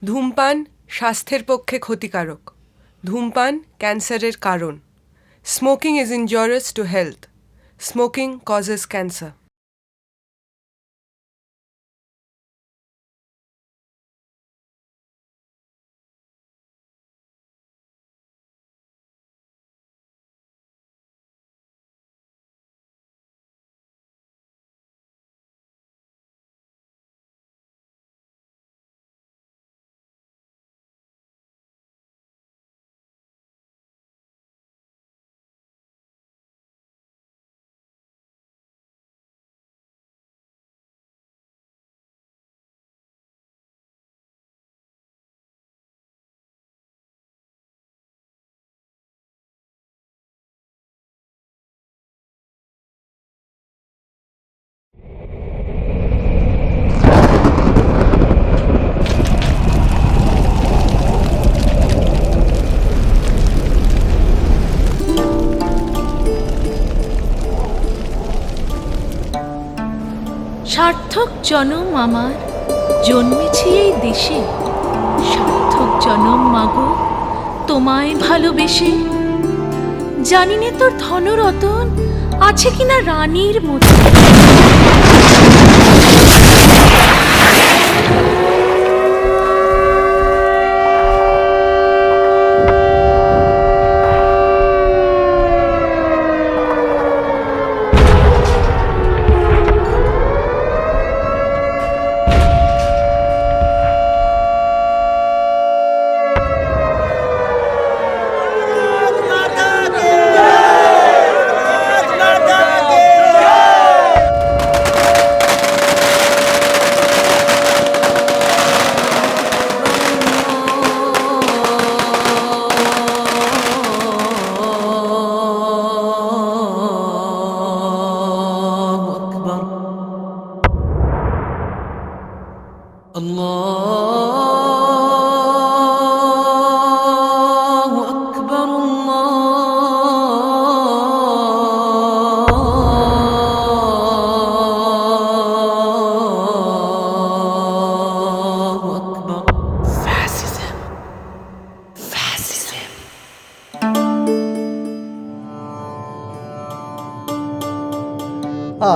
ধূমপান স্বাস্থ্যের পক্ষে ক্ষতিকারক। ধূমপান ক্যান্সারের কারণ। Smoking is injurious to health. Smoking causes cancer. সার্থক জনম আমার জন্মেছি এই দেশে, সার্থক জনম মাগো তোমায় ভালোবেসে। জানি নে তোর ধনরতন আছে কিনা রানীর মতো।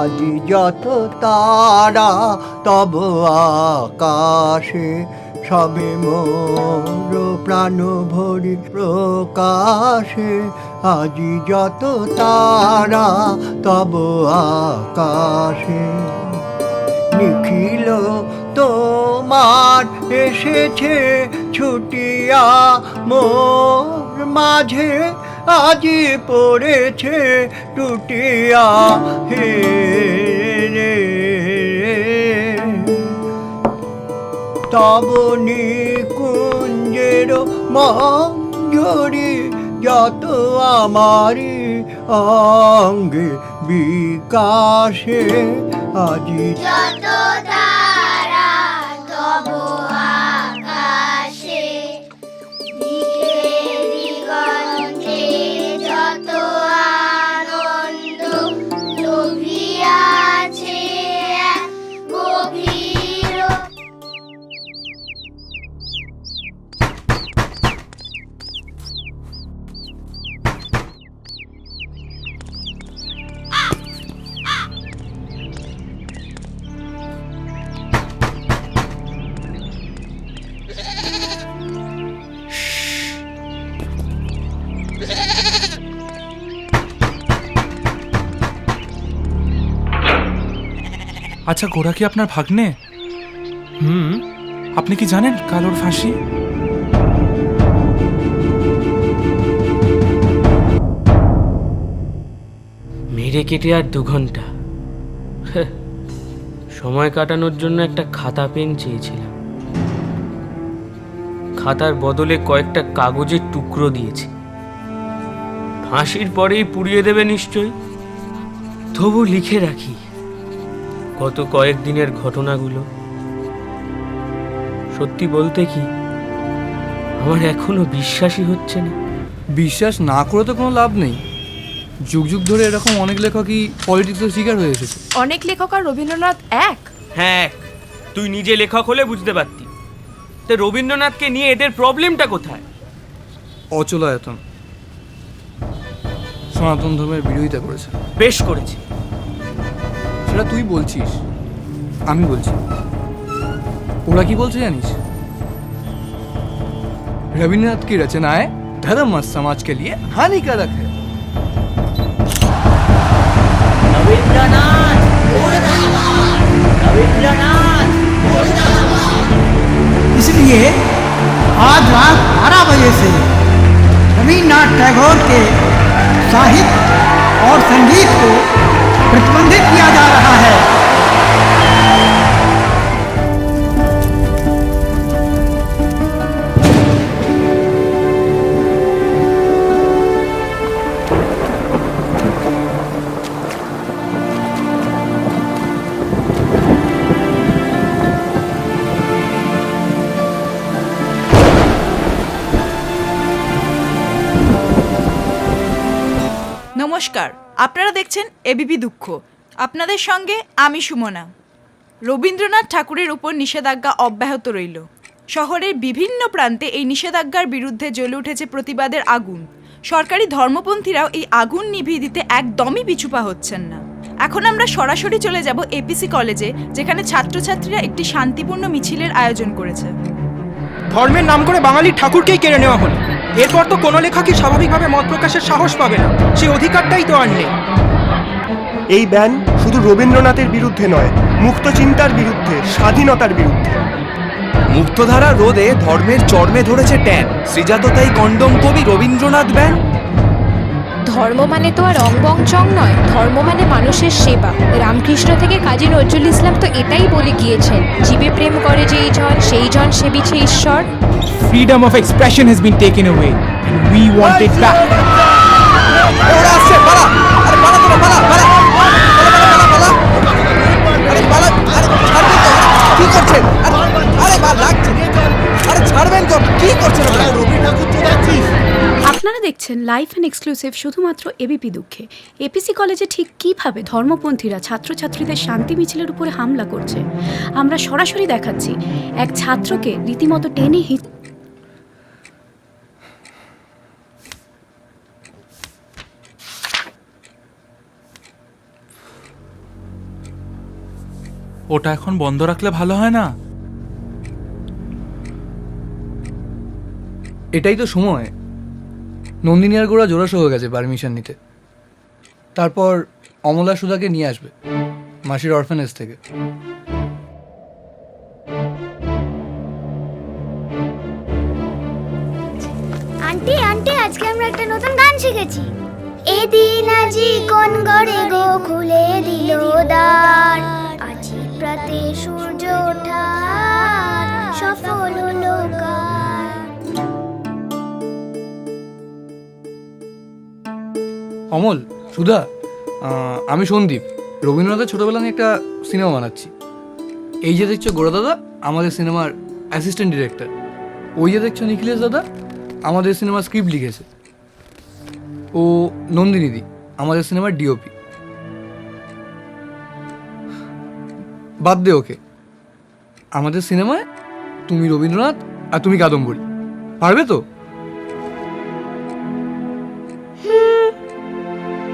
আজি যত তারা তব আকাশে, সবে মোর প্রাণ ভরি প্রকাশে। আজি যত তারা তব আকাশে, নিখিল তোমার এসেছে ছুটিয়া মোর মাঝে। আজি পড়েছে টুটিয়া হে রে, তব নিকুঞ্জের মঞ্জরি যত আমারি অঙ্গে বিকাশে। আজি যত তারা তব আকাশে, দিকে দিগন্তে যত আনন্দ লোভিয়াছে এক গভীর। আচ্ছা, গোরা কি আপনার ভাগ্নে? আপনি কি জানেন কালোর ফাঁসি? মেরে কেটে আর 2 ঘন্টা সময় কাটানোর জন্য একটা খাতা পেন চেয়েছিলাম। খাতার বদলে কয়েকটা কাগজের টুকরো দিয়েছি। ফাঁসির পরেই পুড়িয়ে দেবে নিশ্চয়ই, তবু লিখে রাখি গত কয়েকদিনের ঘটনাগুলো। সত্যি বলতে কি, আমার এখনো বিশ্বাসই হচ্ছে না। বিশ্বাস না করে তো কোনো লাভ নেই। যুগ যুগ ধরে এরকম অনেক লেখকই পলিটিক্সের শিকার হয়ে এসেছে। অনেক লেখক আর রবীন্দ্রনাথ এক? হ্যাঁ, তুই নিজে লেখক হলে বুঝতে পারতি। তো রবীন্দ্রনাথকে নিয়ে এদের প্রবলেমটা কোথায়? অচলায়তন সনাতন ধর্মের বিরোধিতা করেছে। বেশ করেছে। সেটা তুই বলছিস, আমি বলছি। ওরা কি বলছে জানিস? रविन्द्रनाथ की रचनाएं धर्म और समाज के लिए हानिकारक है। इसलिए आज रात 12 बजे से रविन्द्रनाथ टैगोर के साहित्य और संगीत को प्रतिबंधित किया जा रहा है। নমস্কার, আপনারা দেখছেন এবিপি দুঃখ। আপনাদের সঙ্গে আমি সুমনা। রবীন্দ্রনাথ ঠাকুরের উপর নিষেধাজ্ঞা অব্যাহত রইল। শহরের বিভিন্ন প্রান্তে এই নিষেধাজ্ঞার বিরুদ্ধে জ্বলে উঠেছে প্রতিবাদের আগুন। সরকারি ধর্মপন্থীরাও এই আগুন নিভিয়ে দিতে একদমই পিছুপা হচ্ছেন না। এখন আমরা সরাসরি চলে যাব এপিসি কলেজে, যেখানে ছাত্রছাত্রীরা একটি শান্তিপূর্ণ মিছিলের আয়োজন করেছে। ধর্মের নাম করে বাঙালির ঠাকুরকেই কেড়ে নেওয়া হলো। এরপর তো কোনো লেখকই স্বাভাবিকভাবে মত প্রকাশের সাহস পাবে না, সেই অধিকারটাই তো আর নেই। এই ব্যান শুধু রবীন্দ্রনাথের বিরুদ্ধে নয়, মুক্ত চিন্তার বিরুদ্ধে, স্বাধীনতার বিরুদ্ধে। মুক্তধারা রোধে ধর্মের চর্মে ধরেছে ট্যান, শ্রীজাততাই কন্ডম কবি রবীন্দ্রনাথ ব্যান। ধর্ম মানে তো আর রং বং চং নয়, ধর্ম মানে মানুষের সেবা। রামকৃষ্ণ থেকে কাজী নজরুল ইসলাম তো এটাই বলে গিয়েছেন, জীবে প্রেম করে যেই জন সেই জন সেবিছে ঈশ্বর। Freedom of expression has been taken away and we want it back. ওরা আসছে, পালা! আরে পালা তোরা, পালা, পালা! আরে পালা! আরে ছাড়বেন তো? কি করছেন? আরে বা লাগছে! আরে ছাড়বেন তো? কি করছেন আপনারা? রবি ঠাকুর তো যাচ্ছিস। আপনারা দেখছেন লাইভ অ্যান্ড এক্সক্লুসিভ শুধুমাত্র এবিপি দুঃখে। এপিসি কলেজে ঠিক কীভাবে ধর্মপন্থীরা ছাত্রছাত্রীদের শান্তি মিছিলের উপরে হামলা করছে আমরা সরাসরি দেখাচ্ছি। এক ছাত্রকে রীতিমতো টেনে ওটা এখন বন্ধ রাখলে ভালো হয় না? এটাই তো সময়। নন্দিনী আর গোড়া জোড়াসো হয়ে গেছে পারমিশন নিতে। তারপর অমলা সুধাকে নিয়ে আসবে মাসির অরফানেজ থেকে। আন্টি আন্টি, আজকে আমরা একটা নতুন গান শিখেছি। এদিন আজি কোন গড়ে গো খুলে দিল দ্বার, আজি প্রাতে সূর্য ওঠা সফল হলো কার। অমল, সুধা, আমি সন্দীপ। রবীন্দ্রনাথের ছোটবেলা নিয়ে একটা সিনেমা বানাচ্ছি। এই যে দেখছো গোড়া দাদা, আমাদের সিনেমার অ্যাসিস্ট্যান্ট ডিরেক্টর। ওই যে দেখছো নিখিলেশ দাদা, আমাদের সিনেমার স্ক্রিপ্ট লিখেছে। ও নন্দিনীদি, আমাদের সিনেমার ডিওপি। বাদ দে ওকে। আমাদের সিনেমায় তুমি রবীন্দ্রনাথ আর তুমি কাদম্বরী। পারবে তো?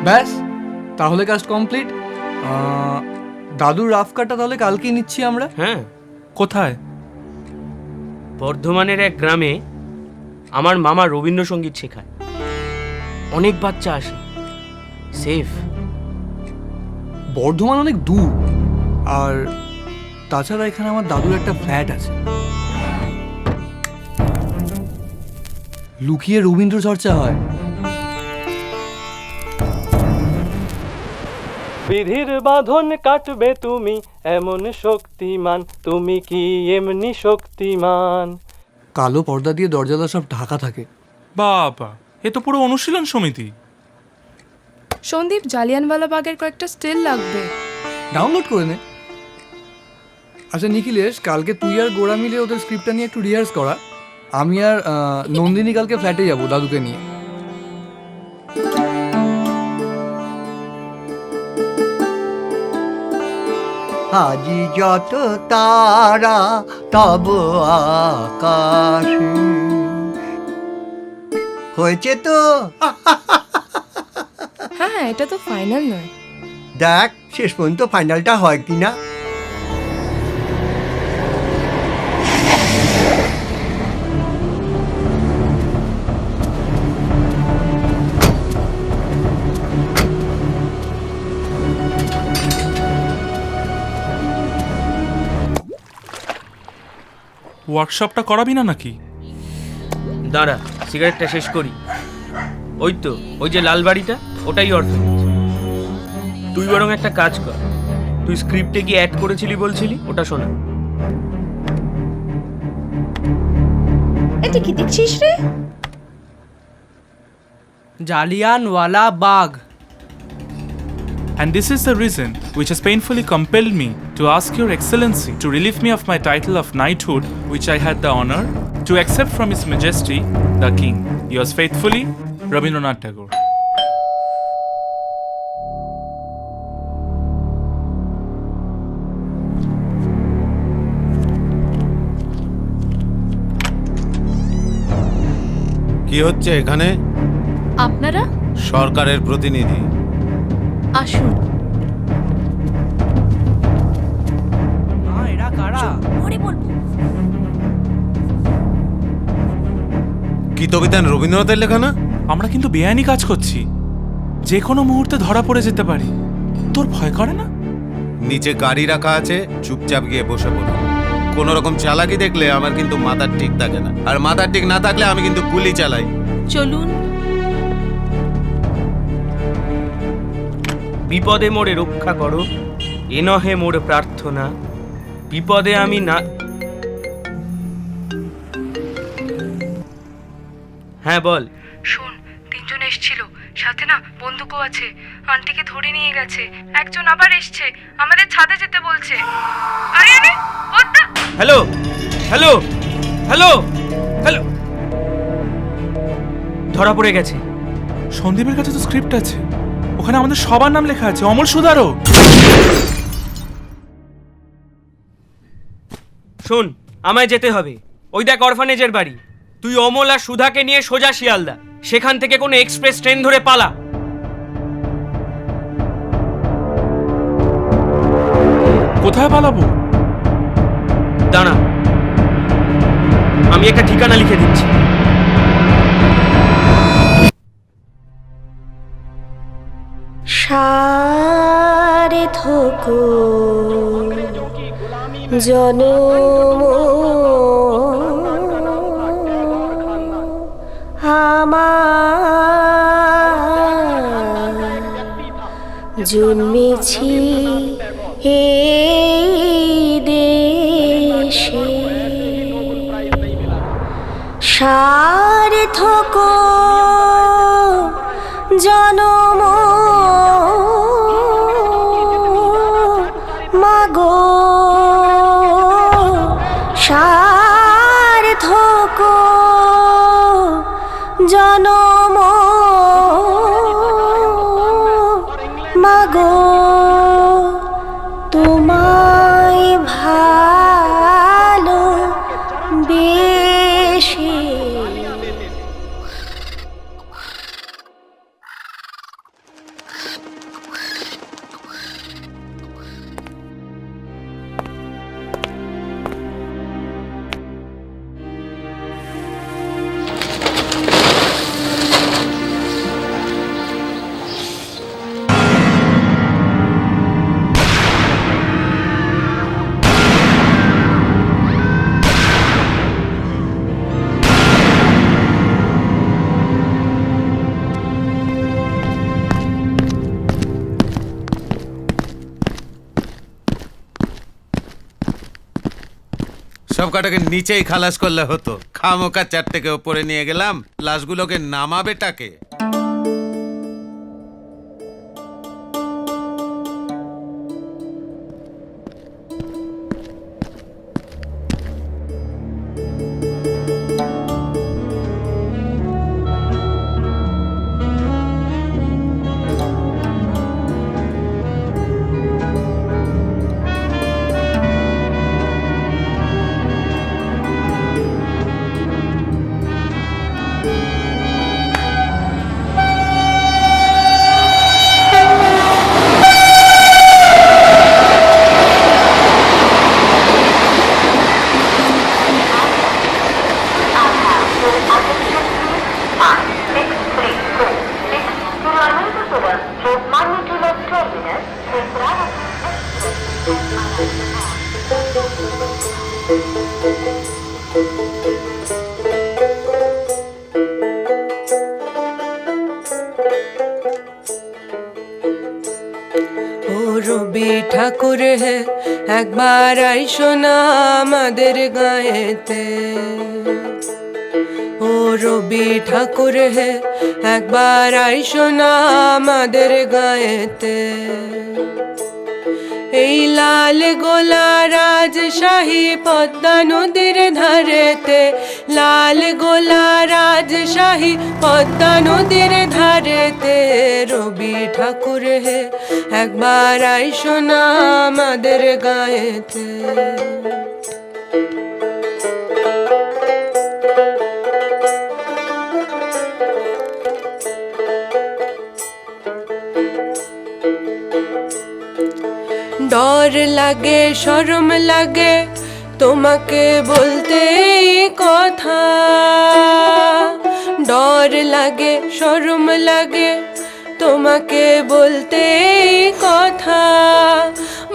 ব্যাস, তাহলে কাজ কমপ্লিট। দাদুর রাফ কাটটা তাহলে কালকেই নিচ্ছি আমরা। হ্যাঁ। কোথায়? বর্ধমানের এক গ্রামে আমার মামা রবীন্দ্রসঙ্গীত শেখায়। অনেক বাচ্চা আসে, সেফ। বর্ধমান অনেক দূর, আর তাছাড়া এখানে আমার দাদুর একটা ফ্ল্যাট আছে। লুকিয়ে রবীন্দ্র চর্চা হয়। বিধির বাঁধন কাটবে তুমি এমন শক্তিমান, তুমি কি এমনি শক্তিমান। কালো পর্দা দিয়ে দরজাটা সব ঢাকা থাকে। বাবা, এ তো পুরো অনুশীলন সমিতি। সন্দীপ, জালিয়ানওয়ালাবাগের কয়েকটা স্টিল লাগবে। ডাউনলোড করে নে। আচ্ছা নিখিলেশ, কালকে তুই আর গোড়া মিলে ওদের স্ক্রিপ্টটা নিয়ে একটু রিহার্স করা। আমি আর নন্দিনী কালকে ফ্ল্যাটে যাবো দাদুকে নিয়ে। আজি যত তারা তব আকাশে। হয়েছে তো? হ্যাঁ, এটা তো ফাইনাল নয়। দেখ শেষ পর্যন্ত ফাইনালটা হয় কিনা। ওয়ার্কশপটা করাবি না নাকি? দাঁড়া, সিগারেটটা শেষ করি। ওই তো, ওই যে লাল বাড়িটা, ওটাই অরফানেজ। তুই বরং একটা কাজ কর, তুই স্ক্রিপ্টে কি অ্যাড করেছিলি বলছিলি, ওটা শোনা। এটা কি দেখছিস রে? Jallianwala Bagh. And this is the reason which has painfully compelled me to ask Your Excellency to relieve me of my title of knighthood, which I had the honor to accept from His Majesty, the King. Yours faithfully, Rabindranath Tagore. কি হচ্ছে এখানে? আপনারা সরকারের প্রতিনিধি। আসুন। এরা কারা? গীতবিতান রবীন্দ্রনাথের লেখা না? আমরা কিন্তু বেআইনি কাজ করছি, যে কোনো মুহূর্তে ধরা পড়ে যেতে পারি। তোর ভয় করে না? নিচে গাড়ি রাখা আছে, চুপচাপ গিয়ে বসে পড়ো। কোনো রকম চালাকি দেখলে আমার কিন্তু মাথার ঠিক থাকে না, আর মাথার ঠিক না থাকলে আমি কিন্তু গুলি চালাই। চলুন। বিপদে মোরে রক্ষা করো, এ নহে মোর প্রার্থনা, বিপদে আমি না। হ্যাঁ বল। শোন, তিনজন এসেছিল, সাথে না বন্দুকও আছে। আন্টিকে ধরে নিয়ে গেছে। একজন আবার এসছে, আমাদের ছাদে যেতে বলছে। আরে আরে, ওটা। হ্যালো হ্যালো হ্যালো হ্যালো, ধরা পড়ে গেছে। সন্দীপের কাছে তো স্ক্রিপ্ট আছে, ওখানে আমাদের সবার নাম লেখা আছে, অমল সুদারও। শোন, আমায় যেতে হবে। ওই দেখ অরফানেজের বাড়ি। তুই অমল আর সুধাকে নিয়ে সোজা শিয়ালদা, সেখান থেকে কোনো এক্সপ্রেস ট্রেন ধরে পালা। কোথায় পালাবো? দাঁড়া, আমি একটা ঠিকানা লিখে দিচ্ছি। সার্থক জনম আমার জন্মেছি এই দেশে, সার্থক জনম মাগো, সার্থক জনম মাগো, তোমায় ভালো বেশি। সব কটাকে নিচেই খালাস করলে হতো, খামোকা চারটেকে ওপরে নিয়ে গেলাম, লাশগুলোকে নামাবে টাকে। ও রবি ঠাকুর হে একবার আইসো না আমাদের গায়েতে, ও রবি ঠাকুর হে একবার আইসো না আমাদের গায়েতে। এই লাল গোলা রাজশাহী পদ্মা নদীর ধারেতে, লাল গোলা রাজশাহী পদ্মা নদীর ধারেতে, রবি ঠাকুর হে একবার আইসো না আমাদের গায়েতে। ডর লাগে শরম লাগে তোমাকে বলতে এই কথা, ডর লাগে শরম লাগে তোমাকে বলতে এই কথা।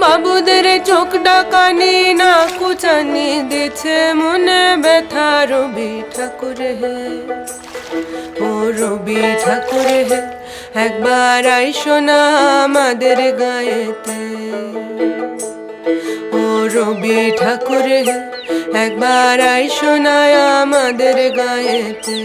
বাবুদের চোখ ডাকানি না কুচানি দিচ্ছে মনে ব্যথা, রবি ঠাকুর হে, ও রবি ঠাকুর হে একবার আইসো না আমাদের গায়েতে, ও রবি ঠাকুর হে একবার আইসো না আমাদের গায়েতে।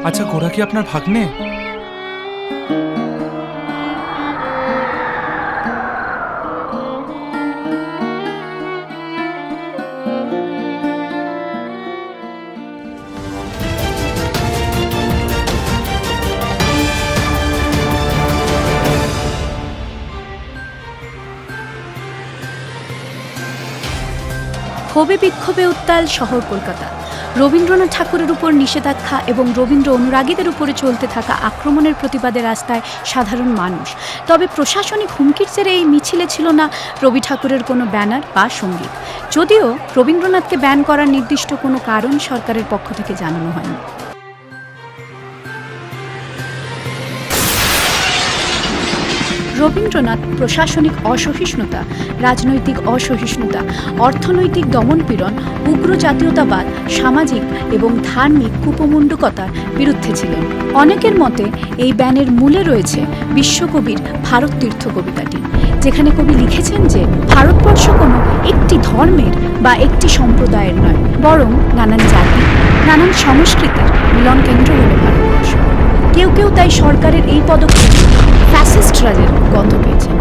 আচ্ছা, গোরা কি আপনার ভাগ্নে? ক্ষোভে বিক্ষোভে উত্তাল শহর কলকাতা। রবীন্দ্রনাথ ঠাকুরের উপর নিষেধাজ্ঞা এবং রবীন্দ্র অনুরাগীদের উপরে চলতে থাকা আক্রমণের প্রতিবাদে রাস্তায় সাধারণ মানুষ। তবে প্রশাসনিক হুমকির জেরে এই মিছিলে ছিল না রবি ঠাকুরের কোনো ব্যানার বা সঙ্গীত, যদিও রবীন্দ্রনাথকে ব্যান করার নির্দিষ্ট কোনো কারণ সরকারের পক্ষ থেকে জানানো হয়নি। রবীন্দ্রনাথ প্রশাসনিক অসহিষ্ণুতা, রাজনৈতিক অসহিষ্ণুতা, অর্থনৈতিক দমনপীড়ন, উগ্র জাতীয়তাবাদ, সামাজিক এবং ধার্মিক কুপমণ্ডকতার বিরুদ্ধে ছিলেন। অনেকের মতে এই ব্যানের মূলে রয়েছে বিশ্বকবির ভারত তীর্থ কবিতাটি, যেখানে কবি লিখেছেন যে ভারতবর্ষ কোনো একটি ধর্মের বা একটি সম্প্রদায়ের নয়, বরং নানান জাতি, নানান সংস্কৃতির মিলন কেন্দ্র হল ভারতবর্ষ। কেউ কেউ তাই সরকারের এই পদক্ষেপ ফ্যাসিস্ট রাজের গন্ধ পেয়েছেন।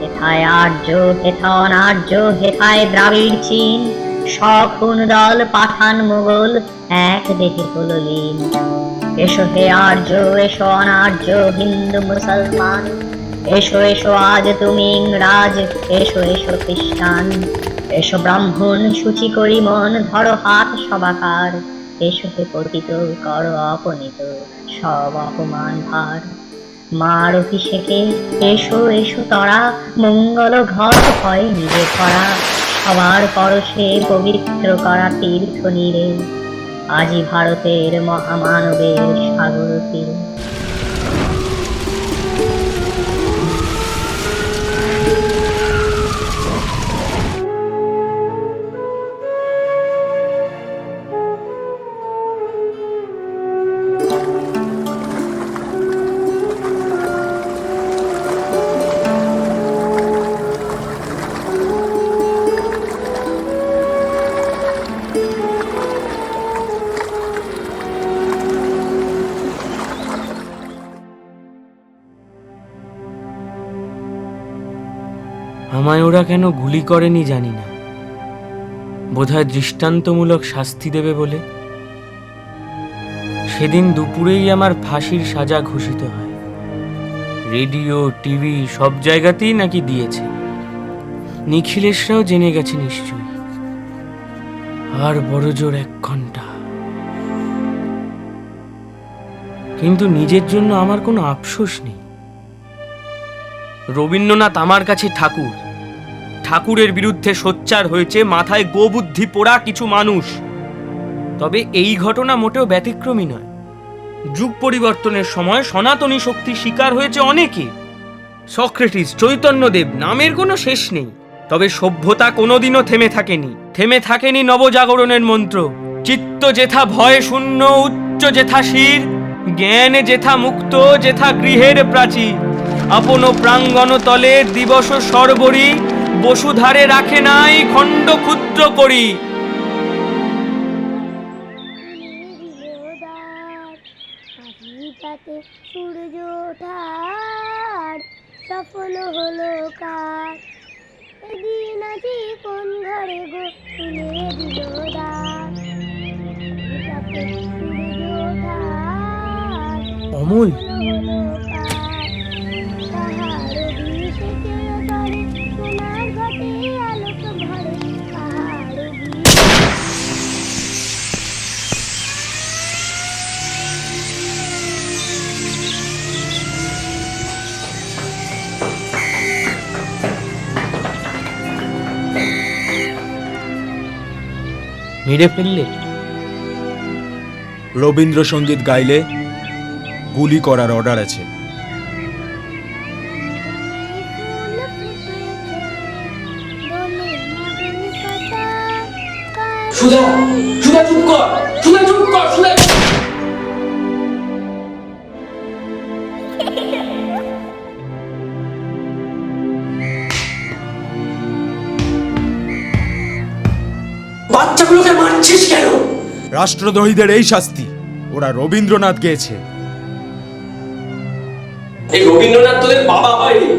হেথায় আর্য, হেথা অনার্য, হেথায় দ্রাবিড় চীন, সখুন দল পাঠান মুঘল এক দেহে হলো লীন। এসো হে আর্য, এসো অনার্য, হিন্দু মুসলমান, এসো এসো আজ তুমি ইংরাজ, এসো এসো খ্রিস্টান, এসো ব্রাহ্মণ সূচি করি মন, ধরো হাত সবাকার, এসো হে পতিত করো অপনীত সব অপমান ভার। মার অভিষেকে এসো এসো তরা, মঙ্গল ঘট হয় নিজে করা, সবার পরশে পবিত্র করা তীর্থ নীরে, আজি ভারতের মহামানবের সাগর তীরে। আমায় ওরা কেন গুলি করেনি জানি না, বোধহয় দৃষ্টান্তমূলক শাস্তি দেবে বলে। সেদিন দুপুরেই আমার ফাঁসির সাজা ঘোষিত হয়। রেডিও, টিভি সব জায়গাতেই নাকি দিয়েছে। নিখিলেশরাও জেনে গেছে নিশ্চয়ই। আর বড় জোর 1 ঘন্টা। কিন্তু নিজের জন্য আমার কোনো আফসোস নেই। রবীন্দ্রনাথ আমার কাছে ঠাকুর। ঠাকুরের বিরুদ্ধে সোচ্চার হয়েছে মাথায় গোবুদ্ধি পোড়া কিছু মানুষ। তবে এই ঘটনা মোটেও ব্যতিক্রমী নয়। যুগ পরিবর্তনের সময় সনাতনী শক্তি শিকার হয়েছে অনেকে। সক্রেটিস, চৈতন্যদেব, নামের কোনো শেষ নেই। তবে সভ্যতা কোনোদিনও থেমে থাকেনি নবজাগরণের মন্ত্র। চিত্ত যেথা ভয় শূন্য, উচ্চ যেথা শির, জ্ঞান যেথা মুক্ত, যেথা গৃহের প্রাচীর। আপন প্রাঙ্গণ তলে দিবস সর্বরি, বসুধারে রাখে নাই খণ্ড ক্ষুদ্র করি। সূর্য ওঠার সফল হলো কাজ, এদিন আজি কোন ঘরে গো খুলে দিল দ্বার। সূর্য ওঠার অমল, মেরে ফেললে? রবীন্দ্রসঙ্গীত গাইলে গুলি করার অর্ডার আছে। সুধা, সুধা চুপ কর, সুধা চুপ কর, সুধা। বাচ্চাগুলোকে মারছিস কেন? রাষ্ট্রদ্রোহীদের এই শাস্তি ওরা রবীন্দ্রনাথ গেয়েছে। এই রবীন্দ্রনাথ তোদের বাবা হয়নি।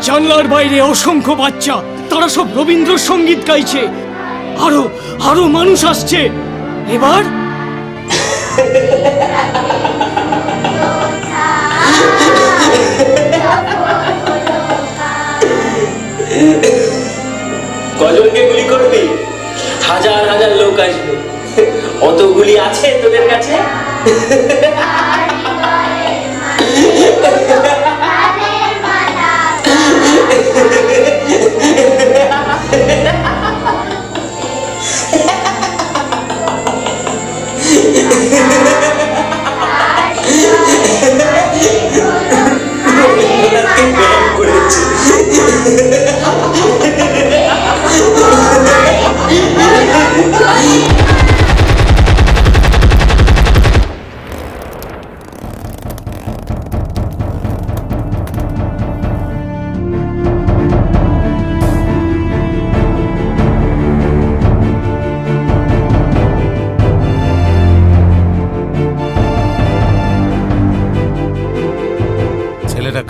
জানলার বাইরে অসংখ্য বাচ্চা, তারা সব রবীন্দ্রসঙ্গীত গাইছে। আরো আরো মানুষ আসছে। এবার কজনকে গুলি করবি? হাজার হাজার লোক আসবে। অত গুলি আছে তোদের কাছে?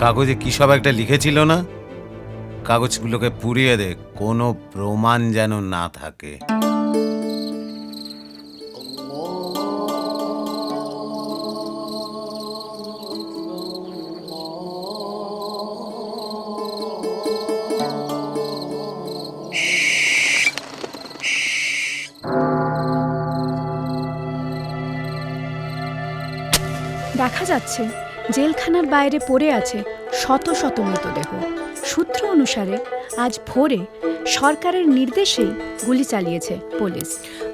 কাগজে কি সব একটা লিখেছিল না? কাগজগুলোকে পুড়িয়ে দে, কোনো প্রমাণ যেন না থাকে। দেখা যাচ্ছে জেলখানার বাইরে পড়ে আছে শত শত মৃতদেহ। সূত্র অনুসারে আজ ভোরে সরকারের নির্দেশেই গুলি চালিয়েছে পুলিশ।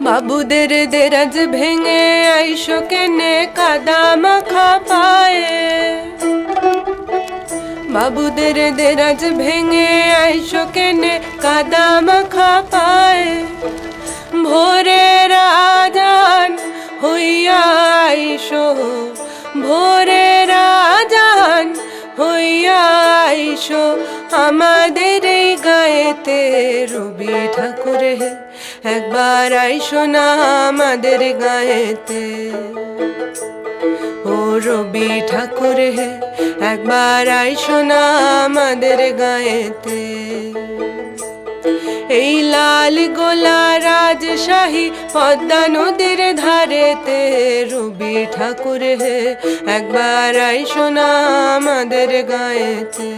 বাবুদের দেরাজ ভেঙে আইসো কেনে কাদা মাখা পায়ে, বাবুদের দেরাজ ভেঙে আইসো কেনে কাদা মাখা পায়ে, ভোরের আজান হইয়া আইসো, ভোরের আজান হইয়া আইসো আমাদের এই গায়ে। গায়েতে রবি ঠাকুর হে একবার আইসো না আমাদের গায়েতে ও রবি ঠাকুর হে একবার আইসো না আমাদের গায়েতে এই লাল গোলা রাজশাহী পদ্মা নদীর ধারেতে রবি ঠাকুর হে একবার আইসো না আমাদের গায়েতে